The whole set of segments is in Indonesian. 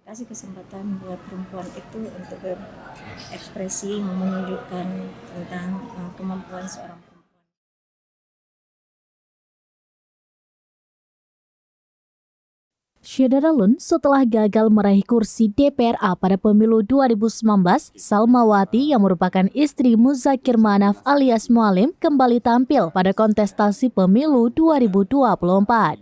kasih kesempatan buat perempuan itu untuk berekspresi, menunjukkan tentang kemampuan seorang perempuan. Syedara Lun, setelah gagal meraih kursi DPRA pada pemilu 2019, Salmawati yang merupakan istri Muzakir Manaf alias Mualim kembali tampil pada kontestasi pemilu 2024.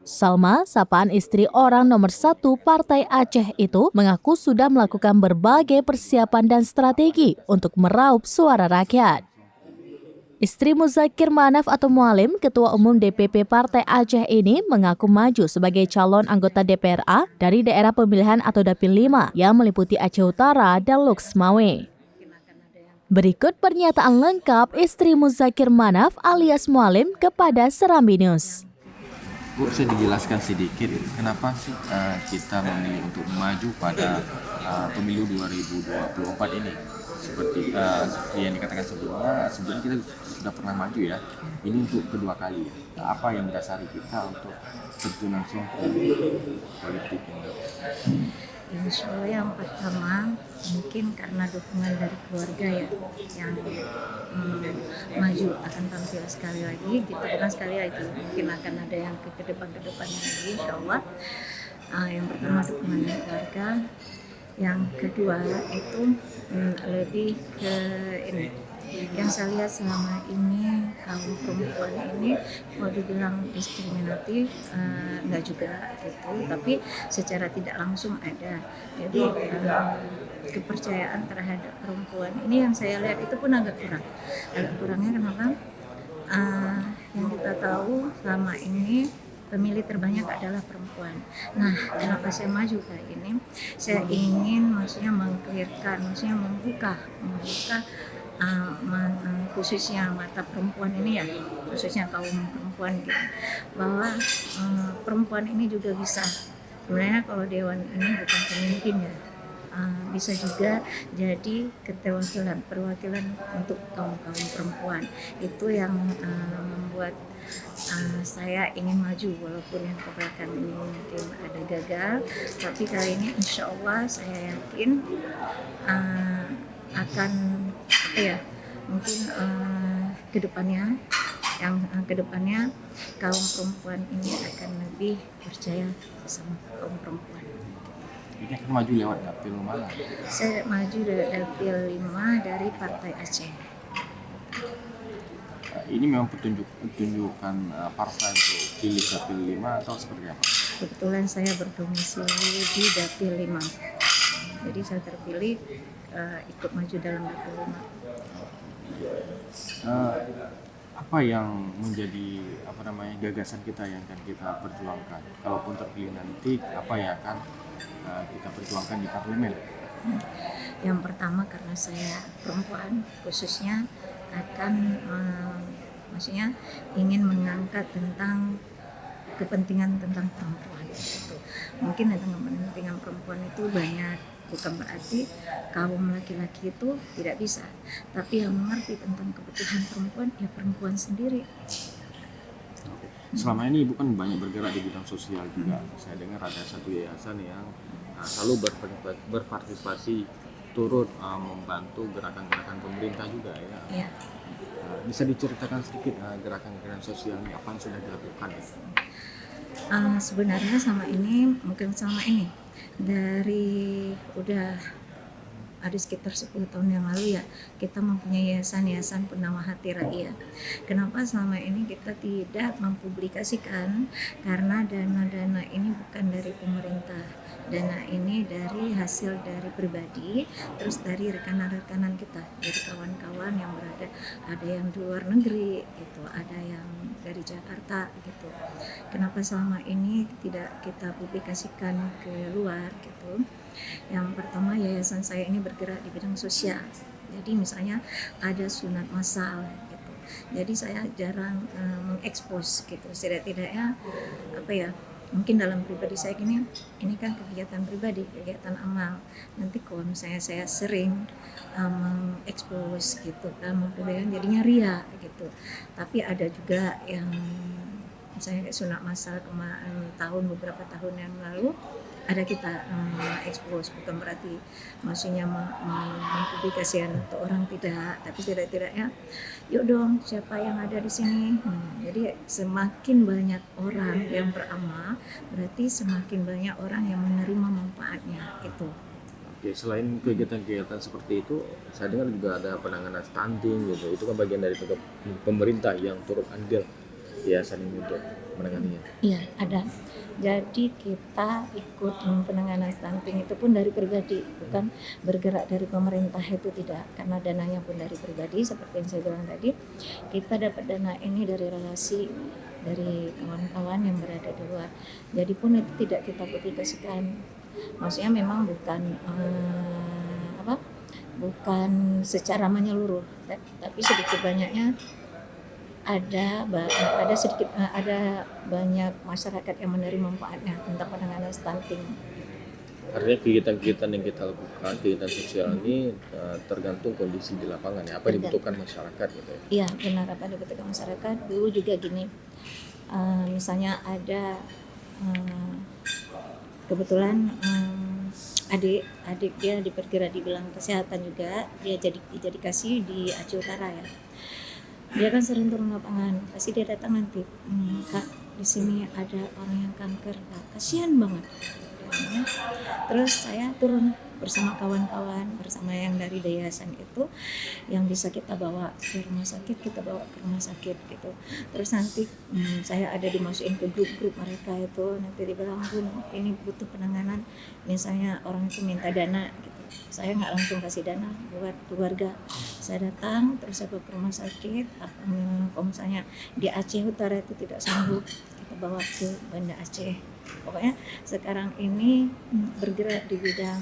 Salma, sapaan istri orang nomor 1 Partai Aceh itu, mengaku sudah melakukan berbagai persiapan dan strategi untuk meraup suara rakyat. Istri Muzakir Manaf atau Mualim, Ketua Umum DPP Partai Aceh ini mengaku maju sebagai calon anggota DPRA dari daerah pemilihan atau Dapil 5 yang meliputi Aceh Utara dan Lux Mawe. Berikut pernyataan lengkap istri Muzakir Manaf alias Mualim kepada Serambi News. Bu, bisa dijelaskan sedikit kenapa sih kita memilih untuk maju pada pemilu 2024 ini? Seperti yang dikatakan sebelumnya kita sudah pernah maju ya. Ini untuk kedua kali ya. Apa yang mendasari kita untuk terjun langsung ke politik ini? Insya Allah yang pertama mungkin karena dukungan dari keluarga ya yang maju akan tampil sekali lagi, kita bukan sekali lagi, mungkin akan ada yang ke depannya lagi insya Allah. Yang pertama dukungan dari keluarga, yang kedua itu lebih ke ini yang saya lihat selama ini kaum perempuan ini kalau dibilang diskriminatif enggak juga gitu, tapi secara tidak langsung ada. Jadi kepercayaan terhadap perempuan ini yang saya lihat itu pun agak kurangnya kenapa? Yang kita tahu selama ini pemilih terbanyak adalah perempuan. Nah, kenapa saya maju kayak ini? Saya ingin maksudnya membuka khususnya mata perempuan ini ya, khususnya kaum perempuan gitu, bahwa perempuan ini juga bisa. Sebenarnya kalau dewan ini bukan pemimpin ya, bisa juga jadi perwakilan untuk kaum perempuan. Itu yang membuat saya ingin maju, walaupun yang kebelakang ini mungkin ada gagal, tapi kali ini insya Allah saya yakin akan mungkin kedepannya kaum perempuan ini akan lebih percaya sama kaum perempuan. Ini akan maju lewat dapil mana? Saya maju dari dapil 5 dari Partai Aceh. Ini memang pertunjukan partai untuk pilih dapil 5 atau seperti apa? Kebetulan saya berdomisili di dapil 5. Jadi saya terpilih ikut maju dalam dapil 5. Apa yang menjadi gagasan kita yang akan kita perjuangkan? Kalaupun terpilih nanti, apa yang akan kita perjuangkan di parlemen? Yang pertama karena saya perempuan, khususnya akan maksudnya ingin mengangkat tentang kepentingan tentang perempuan. Gitu. Mungkin tentang kepentingan perempuan itu banyak, bukan berarti kaum laki-laki itu tidak bisa, tapi yang mengerti tentang kebutuhan perempuan ya perempuan sendiri. Selama ini Ibu kan banyak bergerak di bidang sosial juga. Saya dengar ada satu yayasan yang selalu berpartisipasi turut membantu gerakan-gerakan pemerintah juga ya. Bisa diceritakan sedikit gerakan-gerakan sosial ini apa yang sudah dilakukan? Sebenarnya selama ini dari udah ada sekitar 10 tahun yang lalu ya, kita mempunyai yayasan bernama Hati Rakyat. Kenapa selama ini kita tidak mempublikasikan? Karena dana-dana ini bukan dari pemerintah. Dana ini dari hasil dari pribadi, terus dari rekanan-rekanan kita, dari kawan-kawan yang ada yang di luar negeri, gitu, ada yang dari Jakarta, gitu. Kenapa selama ini tidak kita publikasikan ke luar, gitu? Yang pertama, yayasan saya ini bergerak di bidang sosial. Jadi misalnya ada sunat massal gitu. Jadi saya jarang mengekspos gitu. Setidaknya mungkin dalam pribadi saya ini kan kegiatan pribadi, kegiatan amal. Nanti kalau misalnya saya sering mengekspos gitu kan, mempublikasikan jadinya ria gitu. Tapi ada juga yang misalnya kayak sunat massal beberapa tahun yang lalu ada kita expose, bukan berarti maksudnya mempublikasikan untuk orang, tidak, tapi tidak-tidaknya yuk dong siapa yang ada di sini. Jadi semakin banyak orang yang beramal, berarti semakin banyak orang yang menerima manfaatnya itu. Oke, selain kegiatan-kegiatan seperti itu, saya dengar juga ada penanganan stunting gitu. Itu kan bagian dari pemerintah yang turut andil yayasan ini untuk menanganinya. Iya, ada. Jadi kita ikut penanganan stunting itu pun dari pribadi, bukan bergerak dari pemerintah, itu tidak, karena dananya pun dari pribadi. Seperti yang saya bilang tadi, kita dapat dana ini dari relasi dari kawan-kawan yang berada di luar. Jadi pun itu tidak kita publikasikan. Maksudnya memang bukan secara menyeluruh, tapi sedikit banyaknya ada banyak masyarakat yang menerima manfaatnya tentang penanganan stunting. Artinya kegiatan-kegiatan yang kita lakukan, kegiatan sosial ini tergantung kondisi di lapangan ya, apa dibutuhkan masyarakat gitu ya. Iya, benar, apa dibutuhkan masyarakat. Dulu juga gini, misalnya ada kebetulan adik dia diperkira di bidang kesehatan juga, dia jadi kasih di Aceh Utara ya. Dia kan sering turun lapangan, pasti dia datang nanti, Kak, di sini ada orang yang kanker, Kak, kasihan banget. Terus saya turun bersama kawan-kawan, bersama yang dari yayasan itu, yang bisa kita bawa ke rumah sakit, kita bawa ke rumah sakit gitu. Terus nanti saya ada dimasukin ke grup-grup mereka itu, nanti dibilang, Bun, ini butuh penanganan, misalnya orang itu minta dana gitu. Saya nggak langsung kasih dana buat keluarga, saya datang terus saya bawa ke rumah sakit. Kalau misalnya di Aceh Utara itu tidak sanggup, kita bawa ke Banda Aceh. Pokoknya sekarang ini bergerak di bidang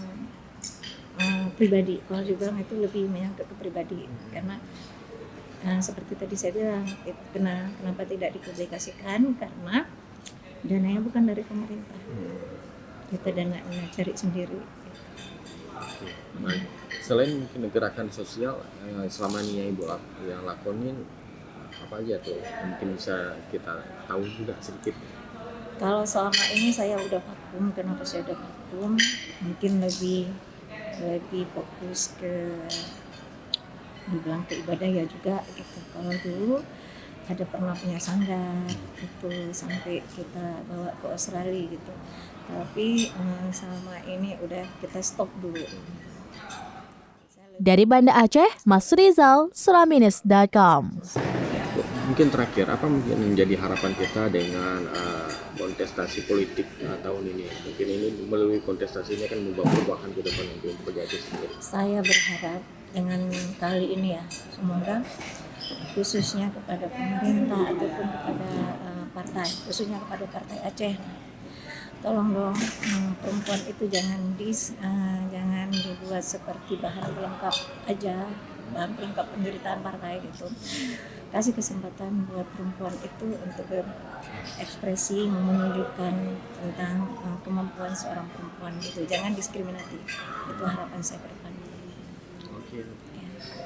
pribadi. Kalau dibilang itu lebih menyangkut ke pribadi, karena seperti tadi saya bilang, kenapa tidak dipublikasikan, karena dananya bukan dari pemerintah, kita dananya cari sendiri. Baik. Selain mungkin gerakan sosial selama ini Ibu yang lakonin apa aja tuh, mungkin bisa kita tahu juga sedikit. Kalau selama ini saya udah vakum. Kenapa saya udah vakum? Mungkin lebih fokus ke dibilang ke ibadah ya juga gitu. Kalau dulu ada pernah punya sanggar gitu, sampai kita bawa ke Australia gitu. Tapi selama ini udah kita stop dulu. Dari Banda Aceh, Mas Rizal, Suraminis.com. Mungkin terakhir, apa mungkin menjadi harapan kita dengan kontestasi politik tahun ini? Mungkin ini melalui kontestasi ini akan membawa perubahan ke depan untuk berjaya sendiri. Saya berharap dengan kali ini ya, semoga khususnya kepada pemerintah ataupun kepada partai, khususnya kepada Partai Aceh, tolong dong, perempuan itu jangan dibuat seperti bahan pelengkap aja, bahan pelengkap penderitaan partai gitu. Kasih kesempatan buat perempuan itu untuk berekspresi, menunjukkan tentang kemampuan seorang perempuan gitu. Jangan diskriminatif. Itu harapan saya ke depan. Oke. Ya.